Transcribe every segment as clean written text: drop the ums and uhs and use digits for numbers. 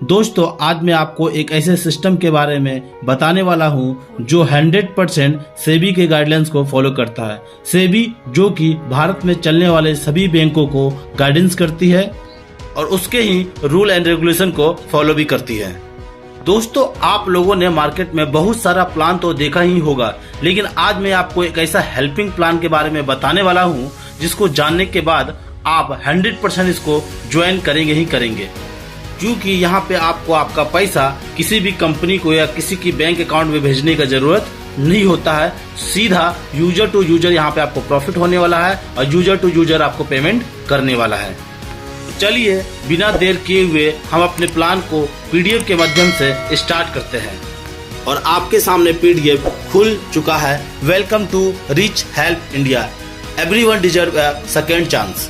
दोस्तों आज मैं आपको एक ऐसे सिस्टम के बारे में बताने वाला हूं जो 100% सेबी के गाइडलाइंस को फॉलो करता है। सेबी जो कि भारत में चलने वाले सभी बैंकों को गाइडेंस करती है और उसके ही रूल एंड रेगुलेशन को फॉलो भी करती है। दोस्तों आप लोगों ने मार्केट में बहुत सारा प्लान तो देखा ही होगा, लेकिन आज मैं आपको एक ऐसा हेल्पिंग प्लान के बारे में बताने वाला हूं जिसको जानने के बाद आप 100% इसको ज्वाइन करेंगे ही करेंगे, क्योंकि यहाँ पे आपको आपका पैसा किसी भी कंपनी को या किसी की बैंक अकाउंट में भेजने का जरूरत नहीं होता है। सीधा यूजर टू यूजर यहाँ पे आपको प्रॉफिट होने वाला है और यूजर टू यूजर आपको पेमेंट करने वाला है। चलिए बिना देर किए हुए हम अपने प्लान को पीडीएफ के माध्यम से स्टार्ट करते हैं और आपके सामने पीडीएफ खुल चुका है। Welcome to rich help India, everyone deserve a second chance,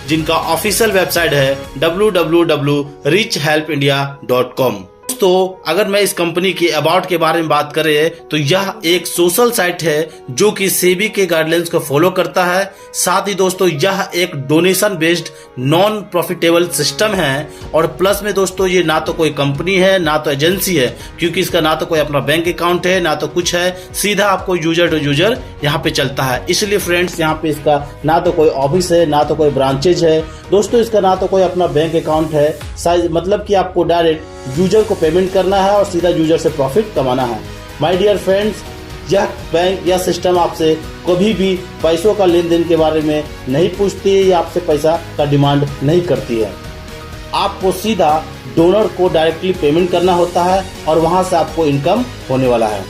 जिनका ऑफिशियल वेबसाइट है www.richhelpindia.com। दोस्तों अगर मैं इस कंपनी की अबाउट के बारे में बात करें तो यह एक सोशल साइट है जो कि सेबी के गाइडलाइंस को फॉलो करता है। साथ ही दोस्तों यह एक donation based non profitable system है और प्लस में दोस्तों ये ना तो कोई कंपनी है ना तो एजेंसी है, क्योंकि इसका ना तो कोई अपना बैंक अकाउंट है ना तो कुछ है, सीधा आपको यूजर टू यूजर यहाँ पे चलता है। इसलिए फ्रेंड्स यहाँ पे इसका ना तो कोई ऑफिस है ना तो कोई ब्रांचेज है दोस्तों, इसका ना तो कोई अपना बैंक अकाउंट है, मतलब कि आपको डायरेक्ट यूजर को पेमेंट करना है और सीधा यूजर से प्रॉफिट कमाना है। माय डियर फ्रेंड्स, यह बैंक या सिस्टम आपसे कभी भी पैसों का लेन देन के बारे में नहीं पूछती है या आपसे पैसा का डिमांड नहीं करती है। आपको सीधा डोनर को डायरेक्टली पेमेंट करना होता है और वहां से आपको इनकम होने वाला है।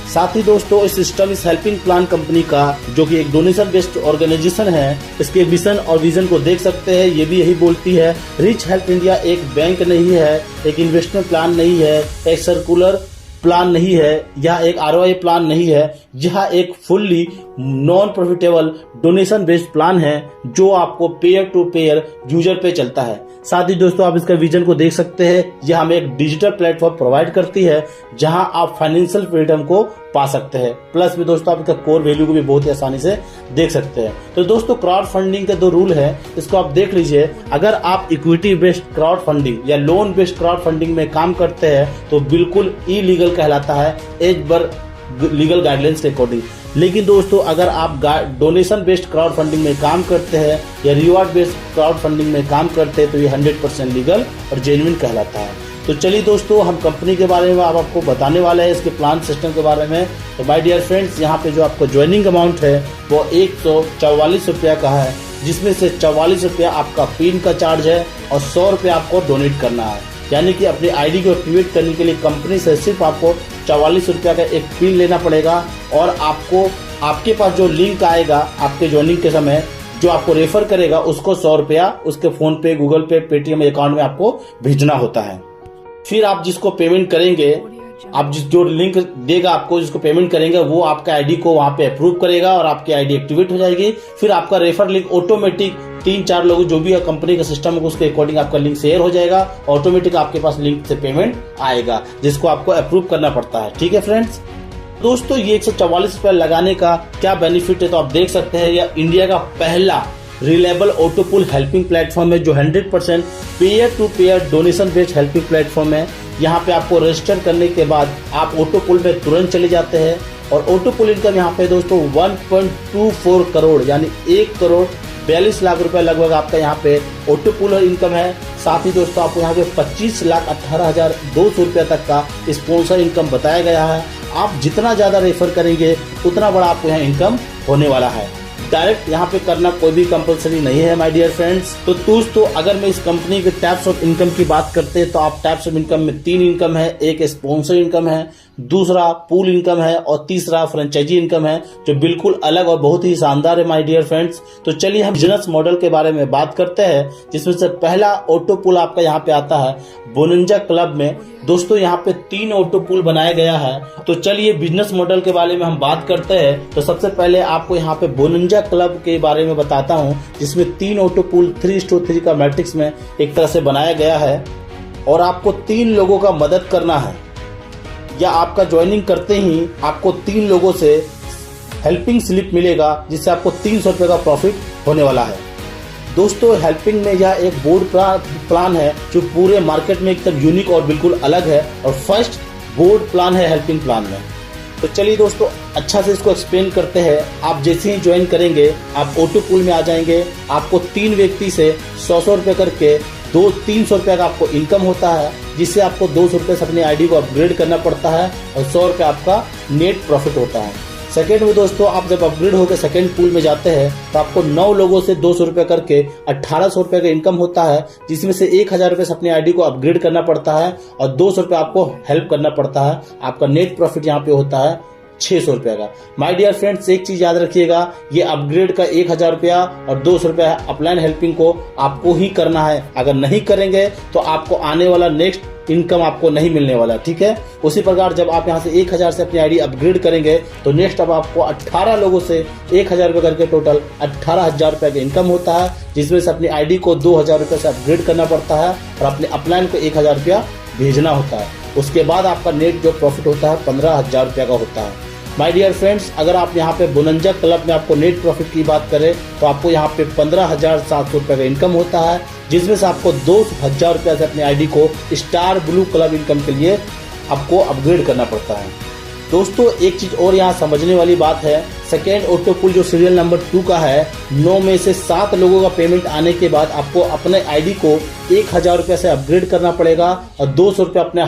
साथ ही दोस्तों इस सिस्टम इस हेल्पिंग प्लान कंपनी का जो कि एक डोनेशन बेस्ड ऑर्गेनाइजेशन है, इसके मिशन और विजन को देख सकते हैं। ये भी यही बोलती है, रिच हेल्प इंडिया एक बैंक नहीं है, एक इन्वेस्टमेंट प्लान नहीं है, एक सर्कुलर प्लान नहीं है, यह एक आरओआई प्लान नहीं है, यह एक fully non profitable donation based plan है जो आपको पेयर टू पेयर यूजर पे चलता है। साथ ही दोस्तों आप इसका विजन को देख सकते हैं, यह हमें एक डिजिटल प्लेटफॉर्म प्रोवाइड करती है जहां आप फाइनेंशियल फ्रीडम को पा सकते हैं। प्लस में दोस्तों आप इसका कोर वैल्यू को भी बहुत ही आसानी से देख सकते हैं। तो दोस्तों क्राउड फंडिंग के 2 रूल है, इसको आप देख लीजिए। अगर आप इक्विटी बेस्ड क्राउड फंडिंग या लोन बेस्ड क्राउड फंडिंग में काम करते हैं तो बिल्कुल इलीगल कहलाता है एज पर लीगल गाइडलाइंस के अकॉर्डिंग। लेकिन दोस्तों अगर आप डोनेशन बेस्ड क्राउड फंडिंग में काम करते हैं या रिवॉर्ड बेस्ड क्राउड फंडिंग में काम करते हैं तो ये 100% लीगल और जेन्युइन कहलाता है। तो चलिए दोस्तों हम कंपनी के बारे में आपको बताने वाले हैं, इसके प्लान सिस्टम के बारे में। तो माय डियर फ्रेंड्स, यहाँ पे जो आपको ज्वाइनिंग अमाउंट है वो 144 रुपया का है, जिसमें से 44 रुपया आपका पिन का चार्ज है और 100 रुपया आपको डोनेट करना है। यानी कि अपनी आईडी को एक्टिवेट करने के लिए कंपनी से सिर्फ आपको 44 रुपया का एक पिन लेना पड़ेगा और आपको आपके पास जो लिंक आएगा आपके ज्वाइनिंग के समय जो आपको रेफर करेगा उसको 100 रुपया उसके फोन पे, गूगल पे, पेटीएम अकाउंट में आपको भेजना होता है। फिर आप जिसको पेमेंट करेंगे, आप जो लिंक देगा आपको जिसको पेमेंट करेंगे वो आपका आईडी को वहां पे अप्रूव करेगा और आपकी आईडी एक्टिवेट हो जाएगी। फिर आपका रेफर लिंक ऑटोमेटिक 3-4 लोग जो भी कंपनी का सिस्टम है उसके अकॉर्डिंग आपका लिंक शेयर हो जाएगा, ऑटोमेटिक आपके पास लिंक से पेमेंट आएगा जिसको आपको अप्रूव करना पड़ता है। ठीक है फ्रेंड्स, दोस्तों ये 144 रुपया लगाने का क्या बेनिफिट है तो आप देख सकते हैं, यह इंडिया का पहला reliable auto pull helping platform है जो 100% pair to pair donation based helping platform है। यहाँ पे आपको रजिस्टर करने के बाद आप ऑटो पुल में तुरंत चले जाते हैं और ऑटो पुल इनकम यहाँ पे दोस्तों 1.24 करोड़ यानी 1,42 लाख रुपए लगभग आपका यहाँ पे ऑटो पुल इनकम है। साथ ही दोस्तों आपको यहाँ पे 25,18,200 रुपया तक का स्पॉन्सर इनकम बताया गया है। आप जितना ज्यादा रेफर करेंगे उतना बड़ा आपको यहाँ इनकम होने वाला है। डायरेक्ट यहाँ पे करना कोई भी कंपलसरी नहीं है माय डियर फ्रेंड्स। तो दोस्तों अगर मैं इस कंपनी के टाइप्स ऑफ इनकम की बात करते हैं तो आप टाइप्स ऑफ इनकम में 3 इनकम है, एक स्पॉन्सर इनकम है, दूसरा पूल इनकम है और तीसरा फ्रेंचाइजी इनकम है जो बिल्कुल अलग और बहुत ही शानदार है माय डियर फ्रेंड्स। तो चलिए हम बिजनेस मॉडल के बारे में बात करते हैं, जिसमें से पहला ऑटो पुल आपका यहाँ पे आता है बोनंजा क्लब में। दोस्तों यहाँ पे 3 ऑटो पुल बनाया गया है। तो चलिए बिजनेस मॉडल के बारे में हम बात करते हैं। तो सबसे पहले आपको यहाँ पे बोनंजा क्लब के बारे में बताता हूँ, जिसमें 3 ऑटो पुल 3:3 का मैट्रिक्स में एक तरह से बनाया गया है और आपको 3 लोगों का मदद करना है या आपका ज्वाइनिंग करते ही आपको 3 लोगों से हेल्पिंग स्लिप मिलेगा जिससे आपको 300 रुपये का प्रॉफिट होने वाला है। दोस्तों हेल्पिंग में यह एक बोर्ड प्लान है जो पूरे मार्केट में एकदम यूनिक और बिल्कुल अलग है और फर्स्ट बोर्ड प्लान है हेल्पिंग प्लान में। तो चलिए दोस्तों अच्छा से इसको एक्सप्लेन करते हैं। आप जैसे ही ज्वाइन करेंगे आप ऑटो पूल में आ जाएंगे। आपको 3 व्यक्ति से 100 रुपये करके 300 रुपये का आपको इनकम होता है, जिससे आपको 200 रुपये से अपनी आईडी को अपग्रेड करना पड़ता है और 100 रुपये आपका नेट प्रॉफिट होता है। सेकेंड में दोस्तों आप जब अपग्रेड होकर सेकेंड पूल में जाते हैं तो आपको 9 लोगों से 200 रुपये करके 1800 रुपये का इनकम होता है, जिसमें से 1000 रुपये से अपनी आईडी को अपग्रेड करना पड़ता है और 200 रुपये आपको हेल्प करना पड़ता है। आपका नेट प्रॉफिट यहाँ पे होता है 600 रुपये का। माय डियर फ्रेंड्स, एक चीज याद रखिएगा, ये अपग्रेड का 1000 रुपया और 200 रुपया अपलाइन हेल्पिंग को आपको ही करना है। अगर नहीं करेंगे तो आपको आने वाला नेक्स्ट इनकम आपको नहीं मिलने वाला, ठीक है। उसी प्रकार जब आप यहाँ से 1000 से अपनी आईडी अपग्रेड करेंगे तो नेक्स्ट अब आपको 18 लोगों से 1000 रुपये करके टोटल 18,000 रुपये का इनकम होता है, जिसमें से अपनी आईडी को 2000 रुपये से अपग्रेड करना पड़ता है और अपने अपलाइन को 1000 रुपया भेजना होता है। उसके बाद आपका नेट जो प्रॉफिट होता है 15,000 रुपये का होता है। माय डियर फ्रेंड्स, अगर आप यहाँ पे बोनंजा क्लब में आपको नेट प्रॉफिट की बात करें तो आपको यहाँ पे 15,700 रुपये का इनकम होता है, जिसमें से आपको 2,000 रुपये से अपनी आईडी को स्टार ब्लू क्लब इनकम के लिए आपको अपग्रेड करना पड़ता है। दोस्तों एक चीज और यहाँ समझने वाली बात है, सेकेंड ऑटो पूल जो सीरियल नंबर 2 का है, 9 में से 7 लोगों का पेमेंट आने के बाद आपको अपने आईडी को 1000 रुपये से अपग्रेड करना पड़ेगा और 200 रुपये अपने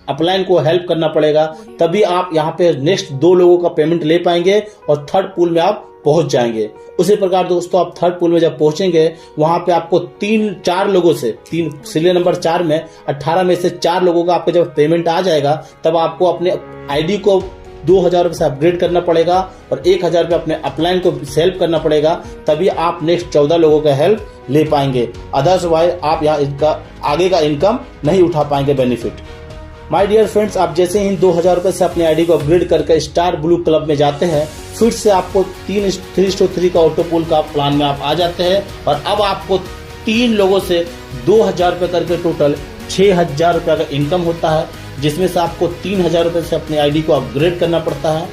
अपलाइन को हेल्प करना पड़ेगा, तभी आप यहाँ पे नेक्स्ट 2 लोगों का पेमेंट ले पाएंगे और थर्ड पूल में आप पहुंच जाएंगे। उसी प्रकार दोस्तों आप थर्ड पूल में जब पहुंचेंगे वहां पे आपको 3-4 लोगों से सीरियल नंबर 4 में 18 में से 4 लोगों का आपको जब पेमेंट आ जाएगा तब आपको अपने आईडी को 2000 रुपये से अपग्रेड करना पड़ेगा और 1000 रुपये अपने अपलाइन को हेल्प करना पड़ेगा, तभी आप नेक्स्ट 14 लोगों का हेल्प ले पाएंगे। अदरवाइज आप यहाँ इसका आगे का इनकम नहीं उठा पाएंगे बेनिफिट। माय डियर फ्रेंड्स, आप जैसे ही 2000 रुपये से अपनी आईडी को अपग्रेड करके स्टार ब्लू क्लब में जाते हैं, फिर से आपको 3:3 का ऑटो पूल का प्लान में आप आ जाते हैं और अब आपको 3 लोगों से 2000 रुपये करके टोटल 6000 रुपये का इनकम होता है, जिसमें से आपको 3000 रुपये से अपनी आईडी को अपग्रेड करना पड़ता है,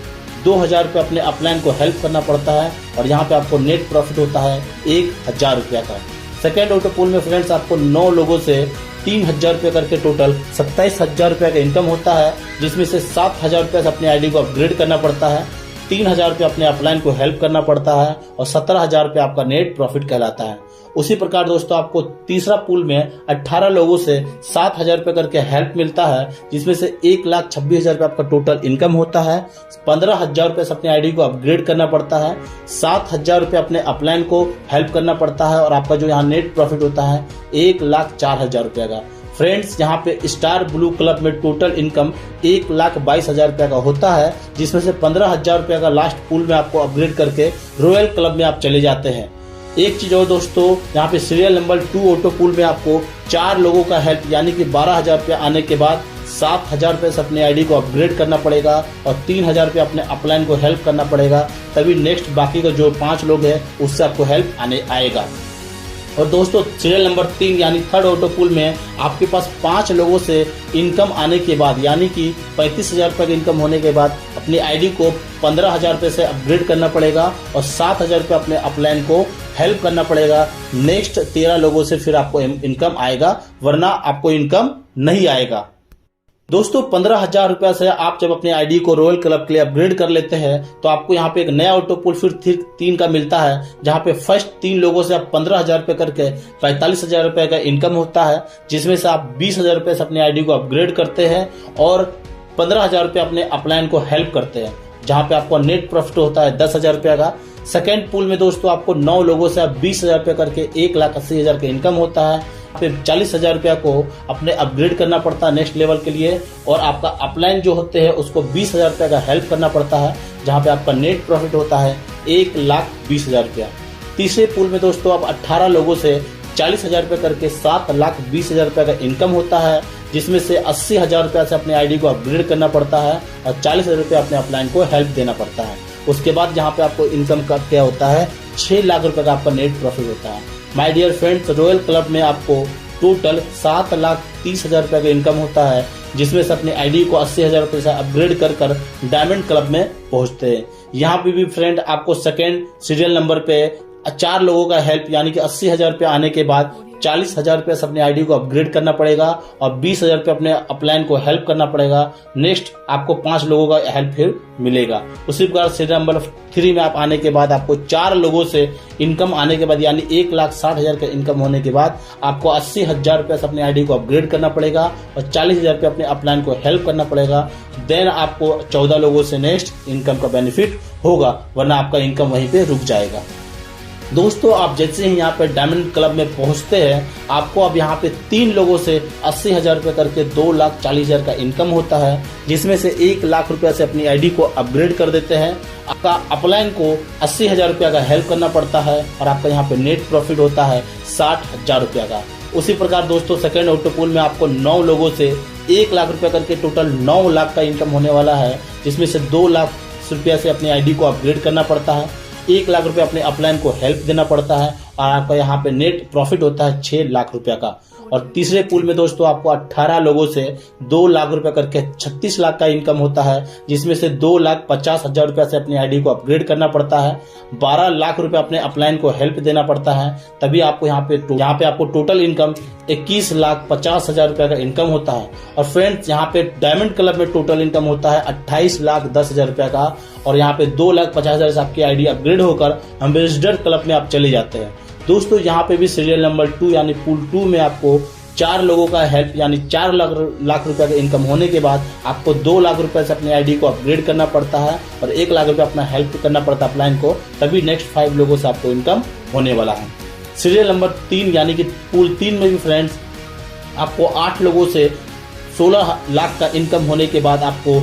2000 रुपये अपने अपलाइन को हेल्प करना पड़ता है और यहाँ पे आपको नेट प्रॉफिट होता है 1000 रुपया का। सेकेंड ऑटो पूल में फ्रेंड्स आपको 9 लोगों से 3000 रुपये करके टोटल 27,000 रुपये का इनकम होता है, जिसमें से 7,000 रुपये से अपनी आईडी को अपग्रेड करना पड़ता है, 3,000 रुपये अपने अपलाइन को हेल्प करना पड़ता है और 17,000 रुपये आपका नेट प्रॉफिट कहलाता है। उसी प्रकार दोस्तों आपको तीसरा पूल में 18 लोगों से 7,000 रुपये करके हेल्प मिलता है, जिसमें से 1,26,000 रुपये आपका टोटल इनकम होता है, 15,000 रुपये से अपनी आईडी को अपग्रेड करना पड़ता है, 7,000 रुपये अपने अपलाइन को हेल्प करना पड़ता है और आपका जो यहाँ नेट प्रॉफिट होता है 1,04,000 रुपये का। फ्रेंड्स यहाँ पे स्टार ब्लू क्लब में टोटल इनकम 1,22,000 रुपये का होता है, जिसमें से 15,000 रुपये का लास्ट पूल में आपको अपग्रेड करके रॉयल क्लब में आप चले जाते हैं। एक चीज और दोस्तों, यहाँ पे सीरियल नंबर 2 ऑटो पूल में आपको 4 लोगों का हेल्प यानी कि 12,000 रुपये आने के बाद 7,000 रुपये से अपने आईडी को अपग्रेड करना पड़ेगा और 3,000 रुपये अपने अपलाइन को हेल्प करना पड़ेगा, तभी नेक्स्ट बाकी का जो 5 लोग हैं उससे आपको हेल्प आएगा। और दोस्तों सीरियल नंबर 3 यानी थर्ड ऑटो पूल में आपके पास 5 लोगों से इनकम आने के बाद यानी कि 35,000 रुपये का इनकम होने के बाद अपनी आईडी को 15,000 रुपये से अपग्रेड करना पड़ेगा और 7,000 रुपये अपने अपलाइन को हेल्प करना पड़ेगा। नेक्स्ट 13 लोगों से फिर आपको इनकम आएगा, वरना आपको इनकम नहीं आएगा। दोस्तों 15,000 रुपये से आप जब अपने आईडी को रॉयल क्लब के लिए अपग्रेड कर लेते हैं तो आपको यहाँ पे एक नया ऑटो पूल फिर 3 का मिलता है, जहाँ पे फर्स्ट 3 लोगों से आप 15,000 रुपये करके 45,000 रुपये का इनकम होता है, जिसमें से आप 20,000 रुपये से अपनी आईडी को अपग्रेड करते हैं और 15,000 रुपये अपने अपलाइन को हेल्प करते हैं, जहाँ पे आपको नेट प्रॉफिट होता है 10,000 रुपये का। सेकेंड पूल में दोस्तों आपको 9 लोगों से 20,000 रुपये करके 1,80,000 का इनकम होता है, फिर 40,000 रुपया को अपने अपग्रेड करना पड़ता है नेक्स्ट लेवल के लिए और आपका अपलाइन जो होते हैं उसको 20,000 रुपये का हेल्प करना पड़ता है, जहाँ पे आपका नेट प्रॉफिट होता है 1,20,000 रुपया। तीसरे पूल में दोस्तों आप 18 लोगों से 40,000 रुपये करके 7,20,000 रुपये का इनकम होता है, जिसमें से 80,000 रुपया से अपने आईडी को अपग्रेड करना पड़ता है और 40,000 रुपया अपने अपलाइन को हेल्प देना पड़ता है। उसके बाद जहाँ पे आपको इनकम का क्या होता है 6 लाख रुपए का आपका नेट प्रॉफिट होता है। My dear friends, royal club में आपको टोटल 7,30,000 रुपए का इनकम होता है, जिसमें से अपनी आईडी को 80,000 रुपए से अपग्रेड कर डायमंड क्लब में पहुंचते हैं। यहाँ पे भी फ्रेंड आपको सेकेंड सीरियल नंबर पे 4 लोगों का हेल्प यानी कि 80,000 रुपये आने के बाद 40,000 रुपये से अपने आईडी को अपग्रेड करना पड़ेगा और 20,000 रुपये अपने अपलाइन को हेल्प करना पड़ेगा। नेक्स्ट आपको 5 लोगों का हेल्प फिर मिलेगा। उसी प्रकार सीरियल नंबर 3 में आप आने के बाद आपको 4 लोगों से इनकम आने के बाद यानी 1,60,000 का इनकम होने के बाद आपको 80,000 रुपये से अपने आईडी को अपग्रेड करना पड़ेगा और 40,000 रुपये अपने अपलाइन को हेल्प करना पड़ेगा। देन आपको 14 लोगों से नेक्स्ट इनकम का बेनिफिट होगा, वरना आपका इनकम वहीं पे रुक जाएगा। दोस्तों आप जैसे ही यहाँ पे डायमंड क्लब में पहुंचते हैं आपको अब यहाँ पे 3 लोगों से 80,000 रुपये करके 2,40,000 का इनकम होता है, जिसमें से 1,00,000 रुपये से अपनी आईडी को अपग्रेड कर देते हैं। आपका अपलाइन को 80,000 रुपये का हेल्प करना पड़ता है और आपका यहाँ पे नेट प्रॉफिट होता है 60,000 रुपये का। उसी प्रकार दोस्तों सेकेंड ऑटो पूल में आपको 9 लोगों से 1,00,000 रुपये करके टोटल 9 लाख का इनकम होने वाला है, जिसमें से 2 लाख रुपया से अपनी आईडी को अपग्रेड करना पड़ता है, 1,00,000 रुपया अपने अपलाइन को हेल्प देना पड़ता है और आपका यहाँ पे नेट प्रॉफिट होता है 6 लाख रुपया का। और तीसरे पूल में दोस्तों आपको 18 लोगों से 2 लाख रुपए करके 36 लाख का इनकम होता है, जिसमें से 2,50,000 रुपया से अपनी आईडी को अपग्रेड करना पड़ता है, 12 लाख रुपए अपने अपलाइन को हेल्प देना पड़ता है, तभी आपको यहाँ पे आपको टोटल इनकम 21,50,000 रुपया का इनकम होता है। और फ्रेंड्स यहाँ पे डायमंड क्लब में टोटल इनकम होता है 28,10,000 रुपया का और यहाँ पे 2,50,000 से आपकी आईडी अपग्रेड होकर एम्बेसडर क्लब में आप चले जाते हैं। दोस्तों यहाँ पे भी सीरियल नंबर 2 यानी पूल 2 में आपको 4 लोगों का हेल्प यानी 4 लाख रुपए का इनकम होने के बाद आपको 2 लाख रुपए से अपनी आईडी को अपग्रेड करना पड़ता है और 1 लाख रुपए अपना हेल्प करना पड़ता है अपलाइन को, तभी नेक्स्ट 5 लोगों से आपको इनकम होने वाला है। सीरियल नंबर 3 यानी कि पूल 3 में भी फ्रेंड्स आपको 8 लोगों से 16 लाख का इनकम होने के बाद आपको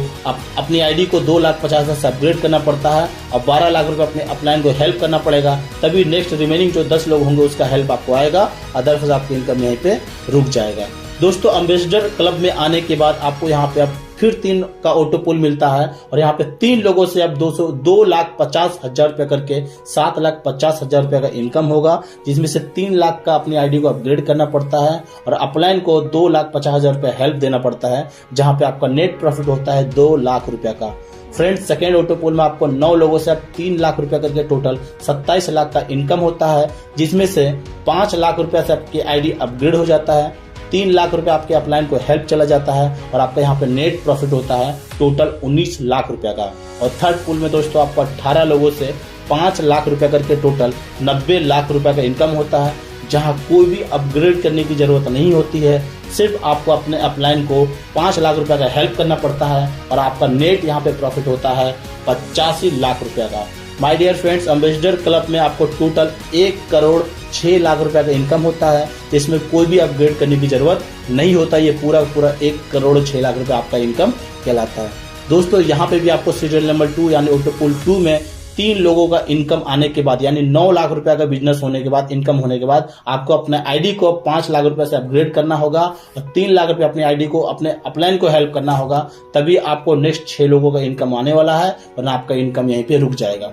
अपनी आईडी को 2,50,000 से अपग्रेड करना पड़ता है और 12 लाख रुपए अपने अपलाइन को हेल्प करना पड़ेगा, तभी नेक्स्ट रिमेनिंग जो 10 लोग होंगे उसका हेल्प आपको आएगा, अदरवाइज आपकी इनकम यहीं पे रुक जाएगा। दोस्तों एम्बेसडर क्लब में आने के बाद आपको यहाँ पे अब फिर 3 का ऑटो पुल मिलता है और यहाँ पे 3 लोगों से अब 2,50,000 रुपए करके 7,50,000 रुपए का इनकम होगा, जिसमें से 3 लाख का अपनी आईडी को अपग्रेड करना पड़ता है और अपलाइन को 2,50,000 रुपए हेल्प देना पड़ता है, जहाँ पे आपका नेट प्रॉफिट होता है 2 लाख रुपए का। फ्रेंड्स सेकेंड ऑटो पुल में आपको 9 लोगों से अब 3 लाख रुपए करके टोटल 27 लाख का इनकम होता है, जिसमें से 5 लाख रुपए से आपकी आईडी अपग्रेड हो जाता है, 3 लाख रुपए आपके अपलाइन को हेल्प चला जाता है और आपका यहाँ पे नेट प्रॉफिट होता है टोटल 19 लाख रुपया का। और थर्ड पूल में दोस्तों आपको 18 लोगों से 5 लाख रुपया करके टोटल 90 लाख रुपया का इनकम होता है, जहाँ कोई भी अपग्रेड करने की जरूरत नहीं होती है, सिर्फ आपको अपने अपलाइन को 5 लाख रुपया का हेल्प करना पड़ता है और आपका नेट यहाँ पे प्रॉफिट होता है 85 लाख रुपया का। My dear friends ambassador club में आपको टोटल 1,06 लाख रुपया का इनकम होता है, जिसमें कोई भी अपग्रेड करने की जरूरत नहीं होता, ये पूरा 1,06 लाख रुपया आपका इनकम कहलाता है। दोस्तों यहाँ पे भी आपको सीरियल नंबर 2 यानी ऑटो पुल 2 में 3 लोगों का इनकम आने के बाद यानी 9 लाख रुपया का बिजनेस होने के बाद इनकम होने के बाद आपको अपने आईडी को 5 लाख रुपए से अपग्रेड करना होगा और 3 लाख रुपए अपनी आईडी को अपने अपलाइन को हेल्प करना होगा, तभी आपको नेक्स्ट 6 लोगों का इनकम आने वाला है, वरना आपका इनकम यहीं पे रुक जाएगा।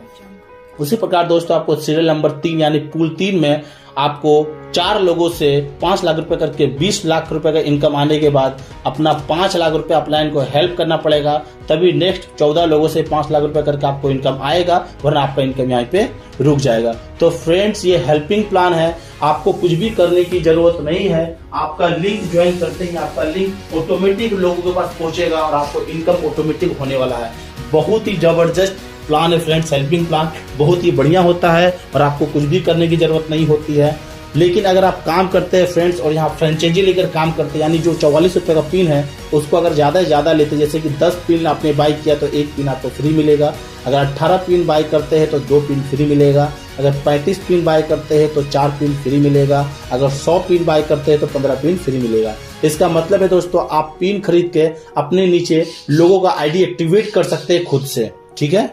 उसी प्रकार दोस्तों आपको सीरियल नंबर 3 यानी पूल 3 में आपको 4 लोगों से 5 लाख रुपए करके 20 लाख रुपए का इनकम आने के बाद अपना 5 लाख रुपए अपलाइन को हेल्प करना पड़ेगा, तभी नेक्स्ट 14 लोगों से 5 लाख रुपए करके आपको इनकम आएगा, वरना आपका इनकम यहाँ पे रुक जाएगा। तो फ्रेंड्स ये हेल्पिंग प्लान है, आपको कुछ भी करने की जरूरत नहीं है, आपका लिंक ज्वाइन करते ही आपका लिंक ऑटोमेटिक लोगों के पास पहुंचेगा और आपको इनकम ऑटोमेटिक होने वाला है। बहुत ही जबरदस्त प्लान है फ्रेंड्स, हेल्पिंग प्लान बहुत ही बढ़िया होता है और आपको कुछ भी करने की जरूरत नहीं होती है। लेकिन अगर आप काम करते हैं फ्रेंड्स और यहाँ फ्रेंचाइजी लेकर काम करते हैं, यानी जो 44 रुपए का पिन है उसको अगर ज्यादा से ज्यादा लेते, जैसे कि 10 पिन आपने बाई किया तो 1 पिन आपको फ्री मिलेगा, अगर 18 पिन बाई करते हैं तो 2 पिन फ्री मिलेगा, अगर 35 पिन बाई करते हैं तो 4 पिन फ्री मिलेगा, अगर 100 पिन बाई करते हैं तो 15 पिन फ्री मिलेगा। इसका मतलब है दोस्तों आप पिन खरीद के अपने नीचे लोगों का आईडी एक्टिवेट कर सकते हैं खुद से, ठीक है।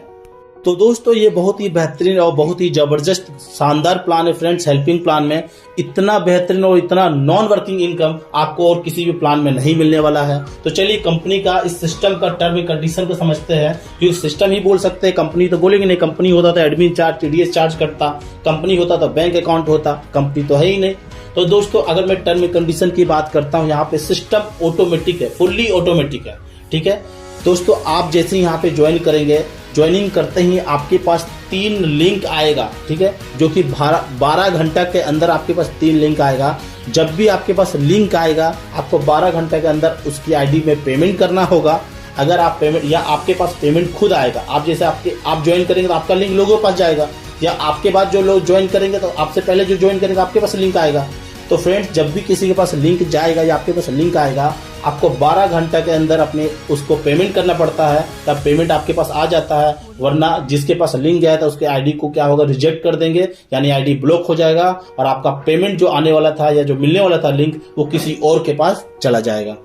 तो दोस्तों ये बहुत ही बेहतरीन और बहुत ही जबरदस्त शानदार प्लान है फ्रेंड्स। हेल्पिंग प्लान में इतना बेहतरीन और इतना नॉन वर्किंग इनकम आपको और किसी भी प्लान में नहीं मिलने वाला है। तो चलिए कंपनी का इस सिस्टम का टर्म एंड कंडीशन को समझते हैं, क्योंकि सिस्टम ही बोल सकते हैं, कंपनी तो बोलेंगे नहीं। कंपनी होता तो एडमिन चार्ज टीडीएस चार्ज करता, कंपनी होता तो बैंक अकाउंट होता, कंपनी तो है ही नहीं। तो दोस्तों अगर मैं टर्म एंड कंडीशन की बात करता हूँ, यहाँ पे सिस्टम ऑटोमेटिक है, फुल्ली ऑटोमेटिक है, ठीक है। दोस्तों आप जैसे ही यहाँ पे ज्वाइन करेंगे, ज्वाइनिंग करते ही आपके पास 3 लिंक आएगा, ठीक है, जो कि 12 घंटा के अंदर आपके पास 3 लिंक आएगा। जब भी आपके पास लिंक आएगा आपको 12 घंटे के अंदर उसकी आईडी में पेमेंट करना होगा। अगर आप पेमेंट या आपके पास पेमेंट खुद आएगा, आप जैसे आप ज्वाइन करेंगे तो आपका लिंक लोगों के पास जाएगा, या आपके बाद जो लोग ज्वाइन करेंगे तो आपसे पहले जो ज्वाइन करेंगे आपके पास लिंक आएगा। तो फ्रेंड्स जब भी किसी के पास लिंक जाएगा या आपके पास लिंक आएगा, आपको 12 घंटे के अंदर अपने उसको पेमेंट करना पड़ता है, तब पेमेंट आपके पास आ जाता है। वरना जिसके पास लिंक गया था उसके आईडी को क्या होगा, रिजेक्ट कर देंगे, यानी आईडी ब्लॉक हो जाएगा और आपका पेमेंट जो आने वाला था या जो मिलने वाला था लिंक, वो किसी और के पास चला जाएगा।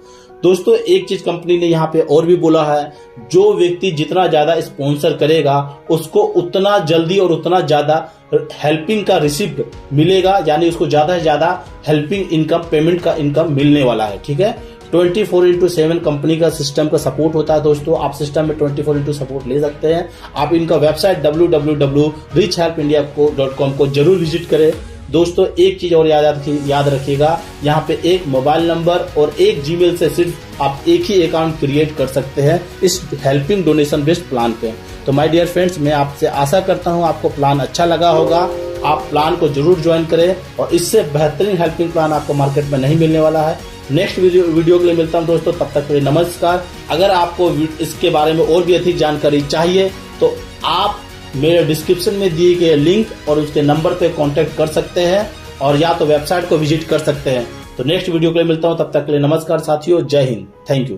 दोस्तों एक चीज कंपनी ने यहाँ पे और भी बोला है, जो व्यक्ति जितना ज्यादा स्पॉन्सर करेगा उसको उतना जल्दी और उतना ज्यादा हेल्पिंग का रिसिप्ट मिलेगा, यानी उसको ज्यादा से ज्यादा हेल्पिंग इनकम, पेमेंट का इनकम मिलने वाला है, ठीक है। 24/7 कंपनी का सिस्टम का सपोर्ट होता है। दोस्तों आप सिस्टम में 24/7 सपोर्ट ले सकते हैं। आप इनका वेबसाइट www.richhelpindia.com को जरूर विजिट करें। दोस्तों एक चीज और याद रखिएगा, यहाँ पे एक मोबाइल नंबर और एक जीमेल से सिर्फ आप एक ही अकाउंट क्रिएट कर सकते हैं इस हेल्पिंग डोनेशन बेस्ड प्लान पे। तो माय डियर फ्रेंड्स, मैं आपसे आशा करता हूँ आपको प्लान अच्छा लगा होगा। आप प्लान को जरूर ज्वाइन करें और इससे बेहतरीन हेल्पिंग प्लान आपको मार्केट में नहीं मिलने वाला है। नेक्स्ट वीडियो के लिए मिलता हूँ दोस्तों, तब तक के लिए नमस्कार। अगर आपको इसके बारे में और भी अधिक जानकारी चाहिए तो आप मेरे डिस्क्रिप्शन में दिए गए लिंक और उसके नंबर पे कांटेक्ट कर सकते हैं, और या तो वेबसाइट को विजिट कर सकते हैं। तो नेक्स्ट वीडियो के लिए मिलता हूं, तब तक के लिए नमस्कार साथियों, जय हिंद, थैंक यू।